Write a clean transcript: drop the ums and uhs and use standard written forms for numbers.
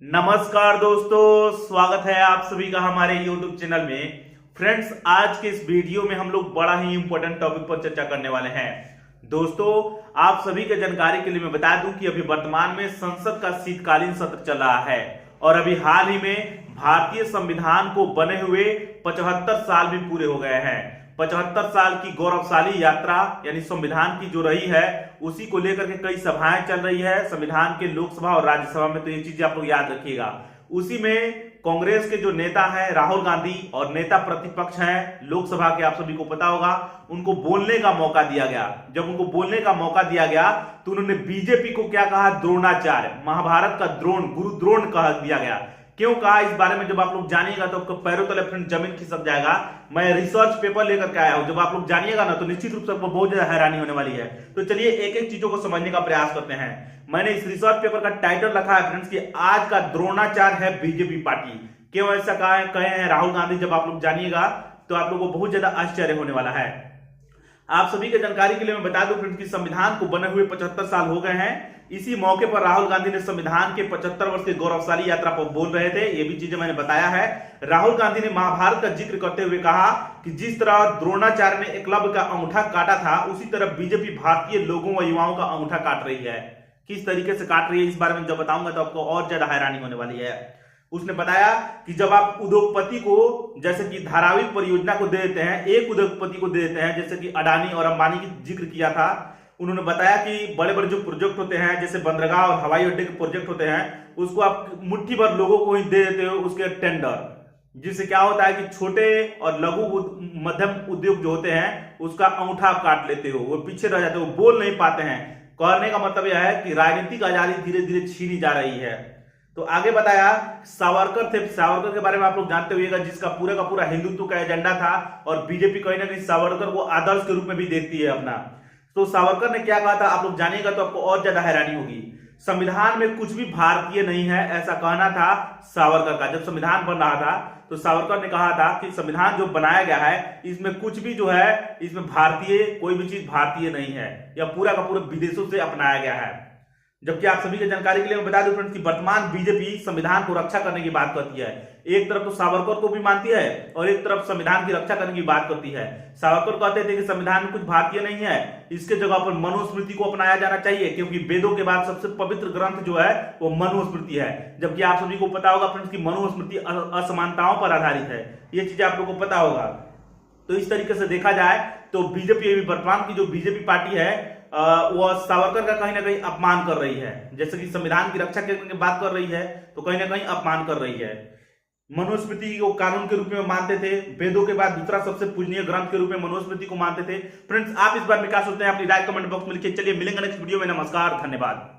नमस्कार दोस्तों, स्वागत है आप सभी का हमारे YouTube चैनल में। फ्रेंड्स, आज के इस वीडियो में हम लोग बड़ा ही इंपॉर्टेंट टॉपिक पर चर्चा करने वाले हैं। दोस्तों, आप सभी के जानकारी के लिए मैं बता दूं कि अभी वर्तमान में संसद का शीतकालीन सत्र चल रहा है और अभी हाल ही में भारतीय संविधान को बने हुए 75 साल भी पूरे हो गए हैं। 75 साल की गौरवशाली यात्रा यानी संविधान की जो रही है उसी को लेकर के कई सभाएं चल रही है संविधान के लोकसभा और राज्यसभा में। तो ये चीजें आप लोग याद रखिएगा। उसी में कांग्रेस के जो नेता हैं राहुल गांधी और नेता प्रतिपक्ष हैं लोकसभा के, आप सभी को पता होगा, उनको बोलने का मौका दिया गया। जब उनको बोलने का मौका दिया गया तो उन्होंने बीजेपी को क्या कहा? द्रोणाचार्य, महाभारत का द्रोण, गुरु द्रोण कह दिया गया। क्यों कहा, इस बारे में जब आप लोग जानिएगा तो आपको पैरों तले फ्रेंड जमीन खिसक जाएगा। मैं रिसर्च पेपर लेकर के आया हूं, जब आप लोग जानिएगा ना तो निश्चित रूप से आपको बहुत ज्यादा हैरानी होने वाली है। तो चलिए एक एक चीजों को समझने का प्रयास करते हैं। मैंने इस रिसर्च पेपर का टाइटल रखा है फ्रेंड्स कि आज का द्रोणाचार्य है बीजेपी पार्टी। क्यों ऐसा कहे हैं राहुल गांधी? जब आप लोग जानिएगा तो आप लोगों को बहुत ज्यादा आश्चर्य होने वाला है। आप सभी के जानकारी के लिए मैं बता दूं फ्रेंड्स कि संविधान को बने हुए 75 साल हो गए हैं। इसी मौके पर राहुल गांधी ने संविधान के 75 वर्ष की गौरवशाली यात्रा पर बोल रहे थे। ये भी चीजें मैंने बताया है। राहुल गांधी ने महाभारत का जिक्र करते हुए कहा कि जिस तरह द्रोणाचार्य ने एकलव्य का अंगूठा काटा था, उसी तरह बीजेपी भारतीय लोगों व युवाओं का अंगूठा काट रही है। किस तरीके से काट रही है इस बारे में जब बताऊंगा तो आपको और ज्यादा हैरानी होने वाली है। उसने बताया कि जब आप उद्योगपति को जैसे कि धारावी परियोजना को दे देते हैं, एक उद्योगपति को दे देते हैं, जैसे कि अडानी और अंबानी की जिक्र किया था। उन्होंने बताया कि बड़े बड़े जो प्रोजेक्ट होते हैं जैसे बंदरगाह और हवाई अड्डे के प्रोजेक्ट होते हैं, उसको आप मुट्ठी भर लोगों को ही दे देते हो उसके टेंडर, जिससे क्या होता है कि छोटे और लघु मध्यम उद्योग जो होते हैं उसका अंगूठा आप काट लेते हो, वो पीछे रह जाते हो, बोल नहीं पाते हैं। कहने का मतलब यह है कि राजनीतिक आजादी धीरे धीरे छीनी जा रही है। तो आगे बताया सावरकर थे। सावरकर के बारे में आप लोग जानते होइएगा, जिसका पूरा का पूरा हिंदुत्व का एजेंडा था और बीजेपी कहीं ना कहीं सावरकर को आदर्श के रूप में भी देखती है अपना। तो सावरकर ने क्या कहा था आप लोग जानिएगा तो आपको और ज्यादा हैरानी होगी। संविधान में कुछ भी भारतीय नहीं है, ऐसा कहना था सावरकर का। जब संविधान बन रहा था तो सावरकर ने कहा था कि संविधान जो बनाया गया है इसमें कुछ भी जो है, इसमें भारतीय कोई भी चीज भारतीय नहीं है, या पूरा का पूरा विदेशों से अपनाया गया है। जबकि आप सभी की जानकारी के लिए मैं बता दूं फ्रेंड्स कि वर्तमान बीजेपी संविधान को रक्षा करने की बात करती है। एक तरफ तो सावरकर को भी मानती है और एक तरफ संविधान की रक्षा करने की बात करती है। सावरकर कहते थे कि संविधान में कुछ भारतीय नहीं है, इसके जगह पर मनुस्मृति को अपनाया जाना चाहिए, क्योंकि वेदों के बाद सबसे पवित्र ग्रंथ जो है वो मनुस्मृति है। जबकि आप सभी को पता होगा फ्रेंड्स कि मनुस्मृति असमानताओं पर आधारित है। ये चीजें आप लोगों को पता होगा। तो इस तरीके से देखा जाए तो बीजेपी, वर्तमान की जो बीजेपी पार्टी है वो सावरकर का कहीं ना कहीं अपमान कर रही है। जैसे कि संविधान की रक्षा करने की बात कर रही है तो कहीं ना कहीं अपमान कर रही है। मनुस्मृति को कानून के रूप में मानते थे, वेदों के बाद दूसरा सबसे पूजनीय ग्रंथ के रूप में मनुस्मृति को मानते थे। फ्रेंड्स, आप इस बार में क्या सोचते हैं? अपनी राय कमेंट बॉक्स में लिखिए। चलिए मिलेंगे नेक्स्ट वीडियो में। नमस्कार, धन्यवाद।